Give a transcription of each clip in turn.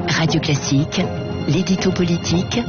Radio Classique, l'édito politique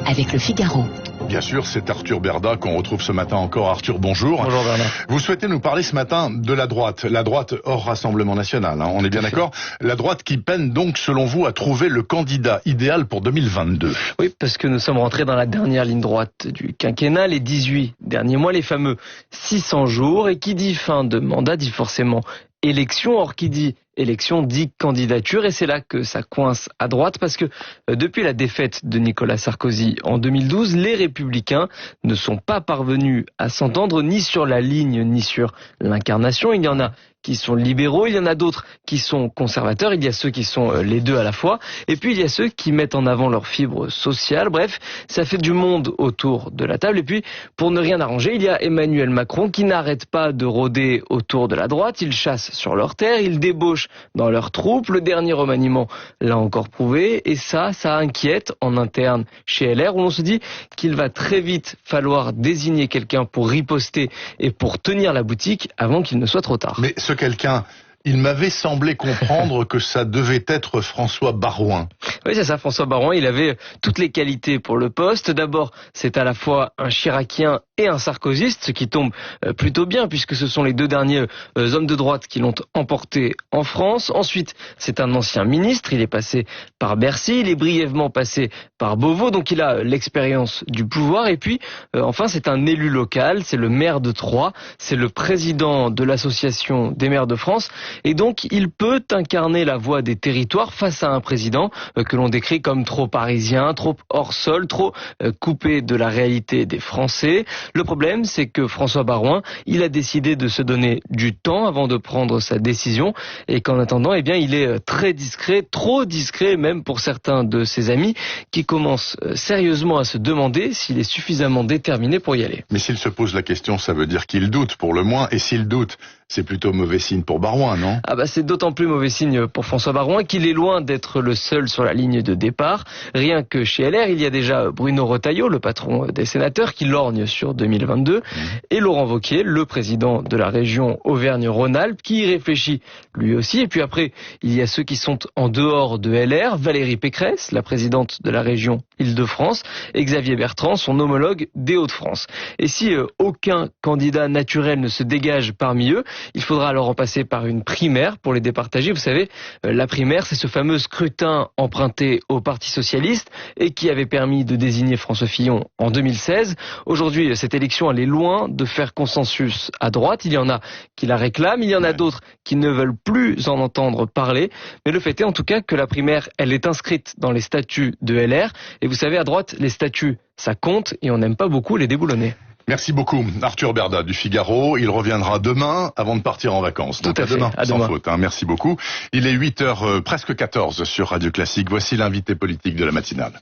avec Le Figaro. Bien sûr, c'est Arthur Berda qu'on retrouve ce matin encore. Arthur, bonjour. Bonjour Bernard. Vous souhaitez nous parler ce matin de la droite hors Rassemblement National, hein, on est bien d'accord. La droite qui peine donc, selon vous, à trouver le candidat idéal pour 2022. Oui, parce que nous sommes rentrés dans la dernière ligne droite du quinquennat, les 18 derniers mois, les fameux 600 jours. Et qui dit fin de mandat dit forcément élection. Or, qui dit élection dit candidature, et c'est là que ça coince à droite, parce que depuis la défaite de Nicolas Sarkozy en 2012, les Républicains ne sont pas parvenus à s'entendre ni sur la ligne ni sur l'incarnation. Il y en a qui sont libéraux, il y en a d'autres qui sont conservateurs, il y a ceux qui sont les deux à la fois, et puis il y a ceux qui mettent en avant leur fibre sociale. Bref, ça fait du monde autour de la table. Et puis, pour ne rien arranger, il y a Emmanuel Macron qui n'arrête pas de rôder autour de la droite. Il chasse sur leur terre, il débauche dans leurs troupes. Le dernier remaniement l'a encore prouvé, et ça inquiète en interne chez LR, où l'on se dit qu'il va très vite falloir désigner quelqu'un pour riposter et pour tenir la boutique avant qu'il ne soit trop tard. Mais ce quelqu'un, il m'avait semblé comprendre que ça devait être François Baroin. Oui, c'est ça, François Baroin, il avait toutes les qualités pour le poste. D'abord, c'est à la fois un chiracien et un sarkozyste, ce qui tombe plutôt bien, puisque ce sont les deux derniers hommes de droite qui l'ont emporté en France. Ensuite, c'est un ancien ministre, il est passé par Bercy, il est brièvement passé par Beauvau, donc il a l'expérience du pouvoir. Et puis, enfin, c'est un élu local, c'est le maire de Troyes, c'est le président de l'association des maires de France, et donc il peut incarner la voix des territoires face à un président que l'on décrit comme trop parisien, trop hors sol, trop coupé de la réalité des Français. Le problème, c'est que François Baroin, il a décidé de se donner du temps avant de prendre sa décision, et qu'en attendant, eh bien, il est très discret, trop discret même pour certains de ses amis, qui commencent sérieusement à se demander s'il est suffisamment déterminé pour y aller. Mais s'il se pose la question, ça veut dire qu'il doute pour le moins, et s'il doute, c'est plutôt mauvais signe pour Baroin, non ? Ah bah c'est d'autant plus mauvais signe pour François Baroin qu'il est loin d'être le seul sur la ligne de départ. Rien que chez LR, il y a déjà Bruno Retailleau, le patron des sénateurs, qui lorgne sur 2022, et Laurent Wauquiez, le président de la région Auvergne-Rhône-Alpes, qui y réfléchit lui aussi. Et puis après, il y a ceux qui sont en dehors de LR, Valérie Pécresse, la présidente de la région Île-de-France, et Xavier Bertrand, son homologue des Hauts-de-France. Et si aucun candidat naturel ne se dégage parmi eux, il faudra alors en passer par une primaire pour les départager. Vous savez, la primaire, c'est ce fameux scrutin emprunté au Parti socialiste et qui avait permis de désigner François Fillon en 2016. Aujourd'hui, cette élection, elle est loin de faire consensus à droite. Il y en a qui la réclament, il y en a d'autres qui ne veulent plus en entendre parler. Mais le fait est en tout cas que la primaire, elle est inscrite dans les statuts de LR. Et vous savez, à droite, les statuts, ça compte, et on n'aime pas beaucoup les déboulonner. Merci beaucoup, Arthur Berda du Figaro. Il reviendra demain avant de partir en vacances. Tout à fait. Demain, à sans demain. faute. Merci beaucoup. Il est 8h, presque 14 sur Radio Classique. Voici l'invité politique de la matinale.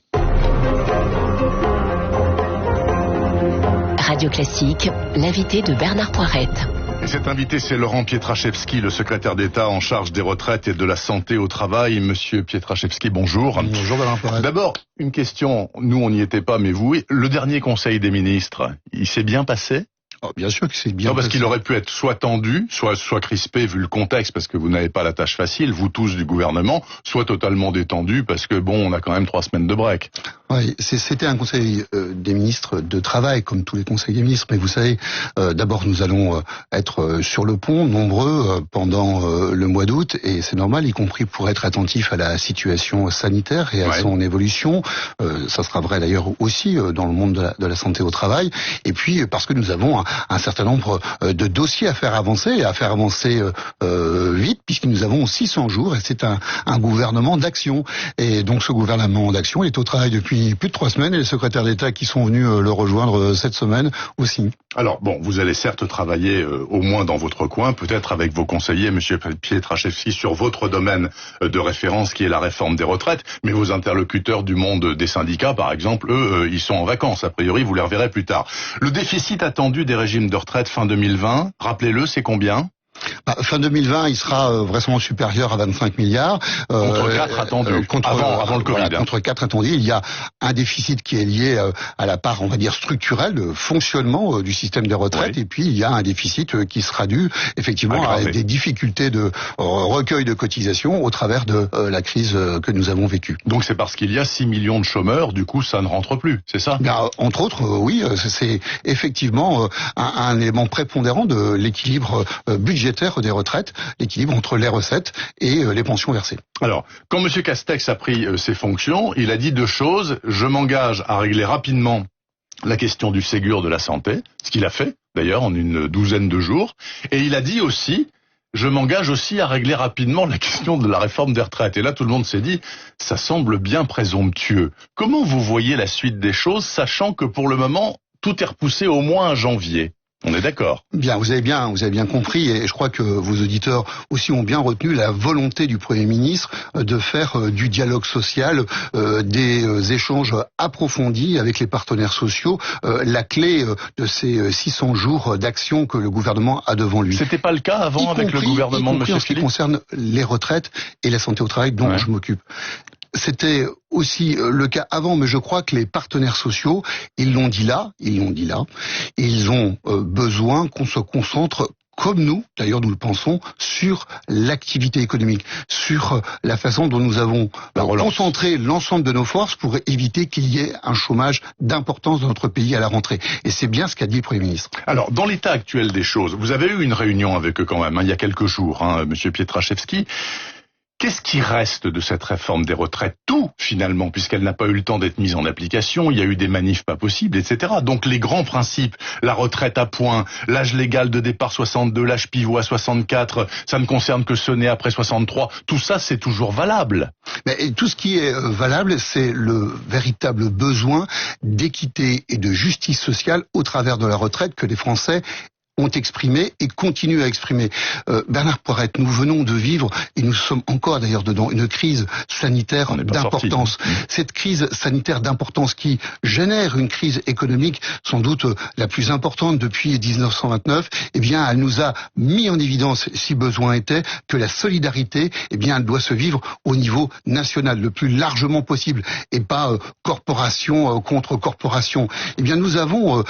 Radio Classique, l'invité de Bernard Poirette. Et cet invité, c'est Laurent Pietraszewski, le secrétaire d'État en charge des retraites et de la santé au travail. Monsieur Pietraszewski, bonjour. Bonjour Bernard Poirette. D'abord, une question. Nous, on n'y était pas, mais vous, le dernier Conseil des ministres, il s'est bien passé ? Oh, bien sûr que c'est bien. Non, parce passé. qu'il aurait pu être soit tendu, soit crispé vu le contexte, parce que vous n'avez pas la tâche facile, vous tous du gouvernement, soit totalement détendu, parce que bon, on a quand même 3 semaines de break. Oui, c'était un conseil des ministres de travail, comme tous les conseils des ministres. Mais vous savez, d'abord nous allons être sur le pont, nombreux, pendant le mois d'août, et c'est normal, y compris pour être attentif à la situation sanitaire et à son évolution. Ça sera vrai d'ailleurs aussi dans le monde de la santé au travail. Et puis parce que nous avons un certain nombre de dossiers à faire avancer vite, puisque nous avons 600 jours, et c'est un gouvernement d'action. Et donc ce gouvernement d'action est au travail depuis plus de 3 semaines, et les secrétaires d'État qui sont venus le rejoindre cette semaine aussi. Alors bon, vous allez certes travailler au moins dans votre coin, peut-être avec vos conseillers, monsieur Pietraszewski, sur votre domaine de référence qui est la réforme des retraites, mais vos interlocuteurs du monde des syndicats, par exemple, eux, ils sont en vacances. A priori, vous les reverrez plus tard. Le déficit attendu des régimes de retraite fin 2020, rappelez-le, c'est combien ? Fin 2020, il sera vraisemblablement supérieur à 25 milliards. Contre 4 attendus, avant le Covid. Voilà, contre 4 attendus. Il y a un déficit qui est lié à la part, on va dire, structurelle de fonctionnement du système des retraites. Oui. Et puis, il y a un déficit qui sera dû, effectivement, à des difficultés de recueil de cotisations au travers de la crise que nous avons vécue. Donc, c'est parce qu'il y a 6 millions de chômeurs, du coup, ça ne rentre plus, c'est ça? Entre autres, oui, c'est effectivement un élément prépondérant de l'équilibre budgétaire des retraites, l'équilibre entre les recettes et les pensions versées. Alors, quand M. Castex a pris ses fonctions, il a dit deux choses. Je m'engage à régler rapidement la question du Ségur de la santé, ce qu'il a fait, d'ailleurs, en une douzaine de jours. Et il a dit aussi, je m'engage aussi à régler rapidement la question de la réforme des retraites. Et là, tout le monde s'est dit, ça semble bien présomptueux. Comment vous voyez la suite des choses, sachant que pour le moment, tout est repoussé au moins à janvier? On est d'accord. Bien, vous avez bien compris, et je crois que vos auditeurs aussi ont bien retenu la volonté du Premier ministre de faire du dialogue social, des échanges approfondis avec les partenaires sociaux, la clé de ces 600 jours d'action que le gouvernement a devant lui. C'était pas le cas avant avec le gouvernement de M. Philippe ? En ce qui concerne les retraites et la santé au travail dont je m'occupe. C'était aussi le cas avant, mais je crois que les partenaires sociaux, ils l'ont dit là, ils ont besoin qu'on se concentre, comme nous, d'ailleurs nous le pensons, sur l'activité économique, sur la façon dont nous avons concentré l'ensemble de nos forces pour éviter qu'il y ait un chômage d'importance dans notre pays à la rentrée. Et c'est bien ce qu'a dit le Premier ministre. Alors, dans l'état actuel des choses, vous avez eu une réunion avec eux quand même, il y a quelques jours, Monsieur Pietraszewski. Qu'est-ce qui reste de cette réforme des retraites? Tout, finalement, puisqu'elle n'a pas eu le temps d'être mise en application, il y a eu des manifs pas possibles, etc. Donc les grands principes, la retraite à points, l'âge légal de départ 62, l'âge pivot à 64, ça ne concerne que ceux nés après 63, tout ça c'est toujours valable. Mais tout ce qui est valable, c'est le véritable besoin d'équité et de justice sociale au travers de la retraite que les Français ont exprimé et continuent à exprimer. Bernard Poirette, nous venons de vivre, et nous sommes encore d'ailleurs dedans, une crise sanitaire d'importance. Cette crise sanitaire d'importance qui génère une crise économique sans doute la plus importante depuis 1929, eh bien elle nous a mis en évidence, si besoin était, que la solidarité, eh bien elle doit se vivre au niveau national, le plus largement possible, et pas corporation contre corporation. Eh bien nous avons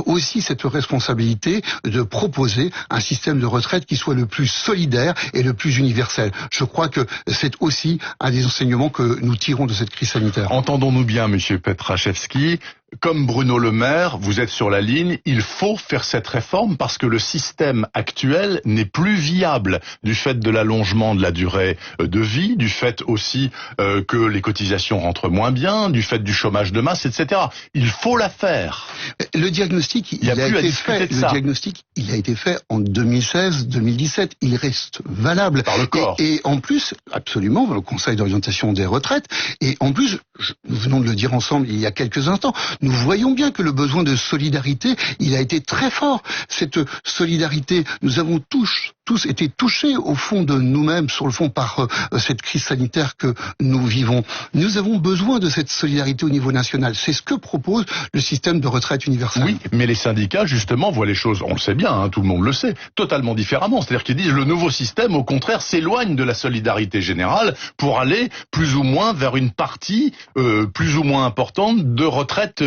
aussi cette responsabilité de proposer un système de retraite qui soit le plus solidaire et le plus universel. Je crois que c'est aussi un des enseignements que nous tirons de cette crise sanitaire. Entendons-nous bien, Monsieur Pietraszewski, comme Bruno Le Maire, vous êtes sur la ligne, il faut faire cette réforme parce que le système actuel n'est plus viable du fait de l'allongement de la durée de vie, du fait aussi que les cotisations rentrent moins bien, du fait du chômage de masse, etc. Il faut la faire. Le diagnostic, il a été fait en 2016-2017. Il reste valable. Par le corps. Et en plus, absolument, le Conseil d'orientation des retraites. Et en plus, nous venons de le dire ensemble il y a quelques instants, nous voyons bien que le besoin de solidarité, il a été très fort. Cette solidarité, nous avons tous été touchés au fond de nous-mêmes, sur le fond, par cette crise sanitaire que nous vivons. Nous avons besoin de cette solidarité au niveau national. C'est ce que propose le système de retraite universelle. Oui, mais les syndicats, justement, voient les choses, on le sait bien, tout le monde le sait, totalement différemment. C'est-à-dire qu'ils disent le nouveau système, au contraire, s'éloigne de la solidarité générale pour aller plus ou moins vers une partie plus ou moins importante de retraite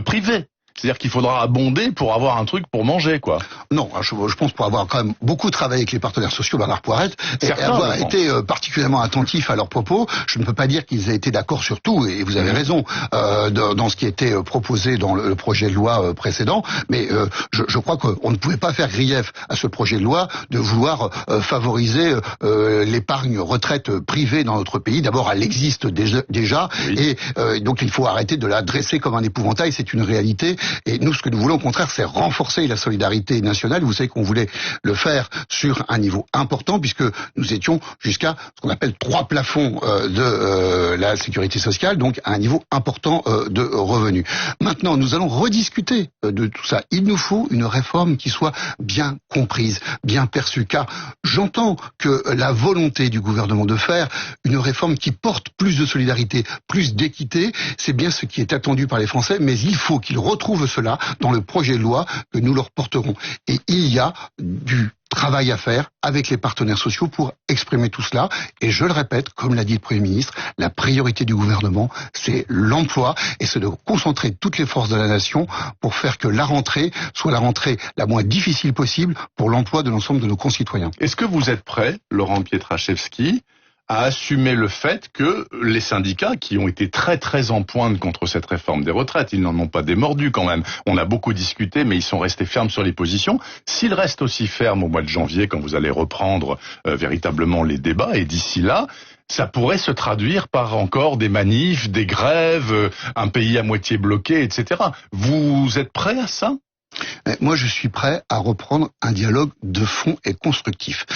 privée. C'est-à-dire qu'il faudra abonder pour avoir un truc pour manger, quoi. Non, je pense pour avoir quand même beaucoup travaillé avec les partenaires sociaux, Bernard Poirette, et avoir été particulièrement attentif à leurs propos, je ne peux pas dire qu'ils aient été d'accord sur tout, et vous avez raison, dans ce qui était proposé dans le projet de loi précédent, mais je crois qu'on ne pouvait pas faire grief à ce projet de loi de vouloir favoriser l'épargne retraite privée dans notre pays. D'abord, elle existe déjà, oui. Et donc il faut arrêter de la dresser comme un épouvantail, c'est une réalité. Et nous, ce que nous voulons, au contraire, c'est renforcer la solidarité nationale. Vous savez qu'on voulait le faire sur un niveau important, puisque nous étions jusqu'à ce qu'on appelle 3 plafonds de la sécurité sociale, donc à un niveau important de revenus. Maintenant, nous allons rediscuter de tout ça. Il nous faut une réforme qui soit bien comprise, bien perçue, car j'entends que la volonté du gouvernement de faire une réforme qui porte plus de solidarité, plus d'équité, c'est bien ce qui est attendu par les Français, mais il faut qu'ils retrouvent cela dans le projet de loi que nous leur porterons. Et il y a du travail à faire avec les partenaires sociaux pour exprimer tout cela. Et je le répète, comme l'a dit le Premier ministre, la priorité du gouvernement, c'est l'emploi et c'est de concentrer toutes les forces de la nation pour faire que la rentrée soit la rentrée la moins difficile possible pour l'emploi de l'ensemble de nos concitoyens. Est-ce que vous êtes prêt, Laurent Pietraszewski, à assumer le fait que les syndicats, qui ont été très très en pointe contre cette réforme des retraites, ils n'en ont pas démordu quand même, on a beaucoup discuté mais ils sont restés fermes sur les positions, s'ils restent aussi fermes au mois de janvier quand vous allez reprendre véritablement les débats, et d'ici là, ça pourrait se traduire par encore des manifs, des grèves, un pays à moitié bloqué, etc. Vous êtes prêt à ça ? Moi, je suis prêt à reprendre un dialogue de fond et constructif.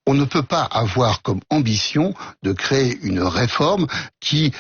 On ne peut pas avoir comme ambition de créer une réforme qui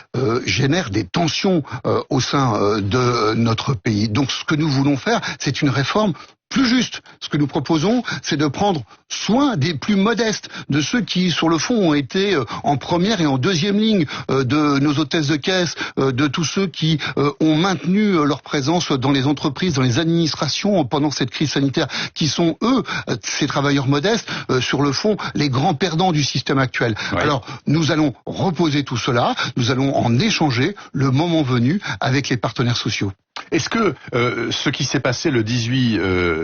génère des tensions au sein de notre pays. Donc, ce que nous voulons faire, c'est une réforme plus juste. Ce que nous proposons, c'est de prendre soin des plus modestes, de ceux qui, sur le fond, ont été en première et en deuxième ligne, de nos hôtesses de caisse, de tous ceux qui ont maintenu leur présence dans les entreprises, dans les administrations pendant cette crise sanitaire, qui sont, eux, ces travailleurs modestes, sur le fond, les grands perdants du système actuel. Ouais. Alors, nous allons reposer tout cela, nous allons en échanger le moment venu avec les partenaires sociaux. Est-ce que ce qui s'est passé le 18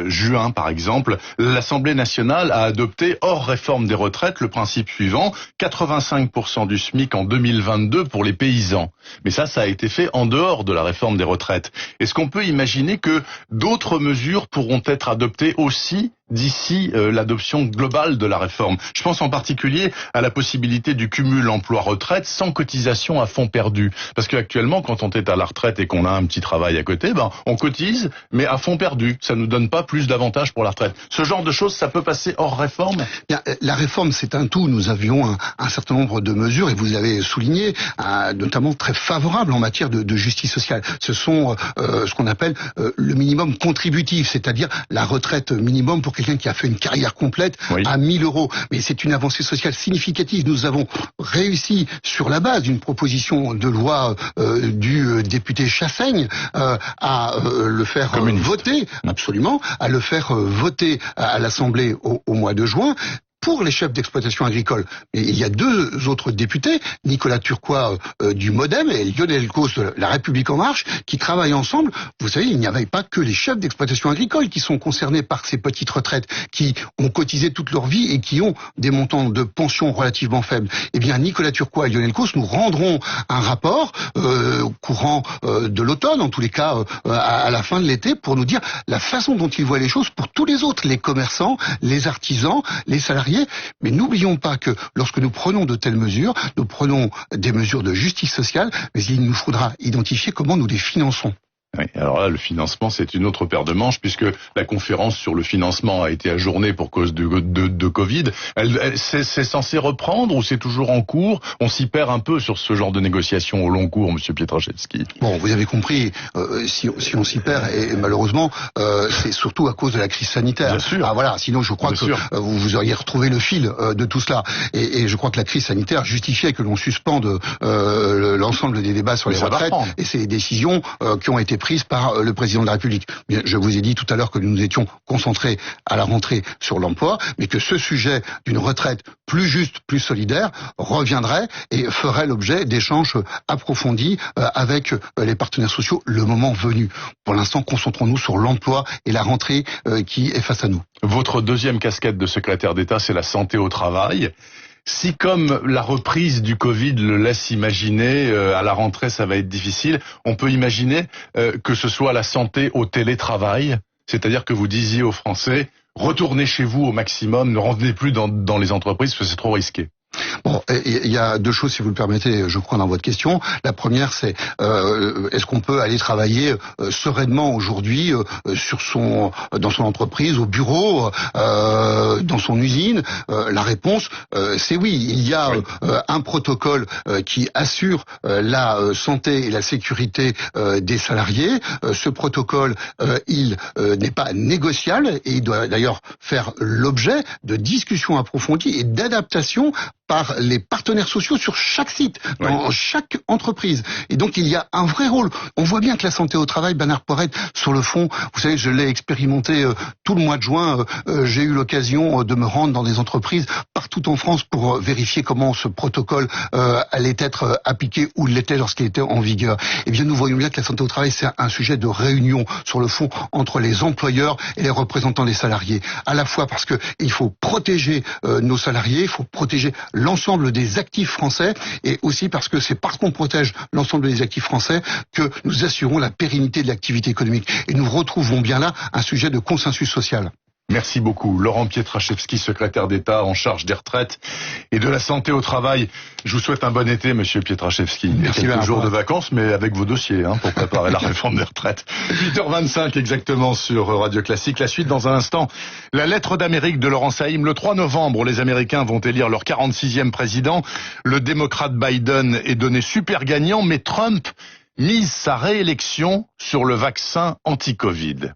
juin, par exemple, l'Assemblée nationale a adopté, hors réforme des retraites, le principe suivant, 85% du SMIC en 2022 pour les paysans. Mais ça a été fait en dehors de la réforme des retraites. Est-ce qu'on peut imaginer que d'autres mesures pourront être adoptées aussi d'ici l'adoption globale de la réforme? Je pense en particulier à la possibilité du cumul emploi-retraite sans cotisation à fond perdu. Parce qu'actuellement, quand on est à la retraite et qu'on a un petit travail à côté, on cotise, mais à fond perdu. Ça nous donne pas plus d'avantages pour la retraite. Ce genre de choses, ça peut passer hors réforme? Bien, la réforme, c'est un tout. Nous avions un certain nombre de mesures, et vous avez souligné, notamment très favorables en matière de justice sociale. Ce sont ce qu'on appelle le minimum contributif, c'est-à-dire la retraite minimum pour quelqu'un qui a fait une carrière complète, oui, à 1 000 €. Mais c'est une avancée sociale significative. Nous avons réussi, sur la base d'une proposition de loi du député Chassaigne, à le faire voter, absolument, à le faire voter à l'Assemblée au mois de juin, pour les chefs d'exploitation agricole. Mais il y a 2 autres députés, Nicolas Turquois du MoDem et Lionel Causse de La République En Marche, qui travaillent ensemble. Vous savez, il n'y avait pas que les chefs d'exploitation agricole qui sont concernés par ces petites retraites, qui ont cotisé toute leur vie et qui ont des montants de pension relativement faibles. Eh bien, Nicolas Turquois et Lionel Causse nous rendront un rapport courant de l'automne, en tous les cas à la fin de l'été, pour nous dire la façon dont ils voient les choses pour tous les autres, les commerçants, les artisans, les salariés. Mais n'oublions pas que lorsque nous prenons de telles mesures, nous prenons des mesures de justice sociale, mais il nous faudra identifier comment nous les finançons. Oui, alors là, le financement, c'est une autre paire de manches, puisque la conférence sur le financement a été ajournée pour cause de Covid. C'est censé reprendre ou c'est toujours en cours? On s'y perd un peu sur ce genre de négociations au long cours, Monsieur Pietraszewski. Bon, vous avez compris, si on s'y perd, et malheureusement, c'est surtout à cause de la crise sanitaire. Bien sûr. Ah voilà, sinon je crois que vous auriez retrouvé le fil de tout cela. Et je crois que la crise sanitaire justifiait que l'on suspende l'ensemble des débats sur les retraites, et c'est des décisions qui ont été prises par le président de la République. Je vous ai dit tout à l'heure que nous nous étions concentrés à la rentrée sur l'emploi, mais que ce sujet d'une retraite plus juste, plus solidaire, reviendrait et ferait l'objet d'échanges approfondis avec les partenaires sociaux le moment venu. Pour l'instant, concentrons-nous sur l'emploi et la rentrée qui est face à nous. Votre deuxième casquette de secrétaire d'État, c'est la santé au travail. Si, comme la reprise du Covid le laisse imaginer, à la rentrée ça va être difficile, on peut imaginer que ce soit la santé au télétravail, c'est-à-dire que vous disiez aux Français, retournez chez vous au maximum, ne rentrez plus dans les entreprises parce que c'est trop risqué. Bon, il y a 2 choses, si vous le permettez, je crois, dans votre question. La première, c'est est-ce qu'on peut aller travailler sereinement aujourd'hui dans son entreprise, au bureau, dans son usine? La réponse, c'est oui. Il y a un protocole qui assure la santé et la sécurité des salariés. Ce protocole, il n'est pas négociable et il doit d'ailleurs faire l'objet de discussions approfondies et d'adaptations par les partenaires partenaires sociaux sur chaque site, dans chaque entreprise. Et donc il y a un vrai rôle. On voit bien que la santé au travail, Bernard Poirette, sur le fond, vous savez, je l'ai expérimenté tout le mois de juin. J'ai eu l'occasion de me rendre dans des entreprises partout en France pour vérifier comment ce protocole allait être appliqué ou l'était lorsqu'il était en vigueur. Eh bien, nous voyons bien que la santé au travail, c'est un sujet de réunion sur le fond entre les employeurs et les représentants des salariés. À la fois parce que il faut protéger nos salariés, il faut protéger l'ensemble des actifs français, et aussi parce que c'est parce qu'on protège l'ensemble des actifs français que nous assurons la pérennité de l'activité économique. Et nous retrouvons bien là un sujet de consensus social. Merci beaucoup. Laurent Pietraszewski, secrétaire d'État en charge des retraites et de la santé au travail. Je vous souhaite un bon été, monsieur Pietraszewski. Merci. Quelques jours de vacances, mais avec vos dossiers, pour préparer la réforme des retraites. 8h25 exactement sur Radio Classique. La suite dans un instant. La lettre d'Amérique de Laurent Saïm. Le 3 novembre, les Américains vont élire leur 46e président. Le démocrate Biden est donné super gagnant, mais Trump mise sa réélection sur le vaccin anti-Covid.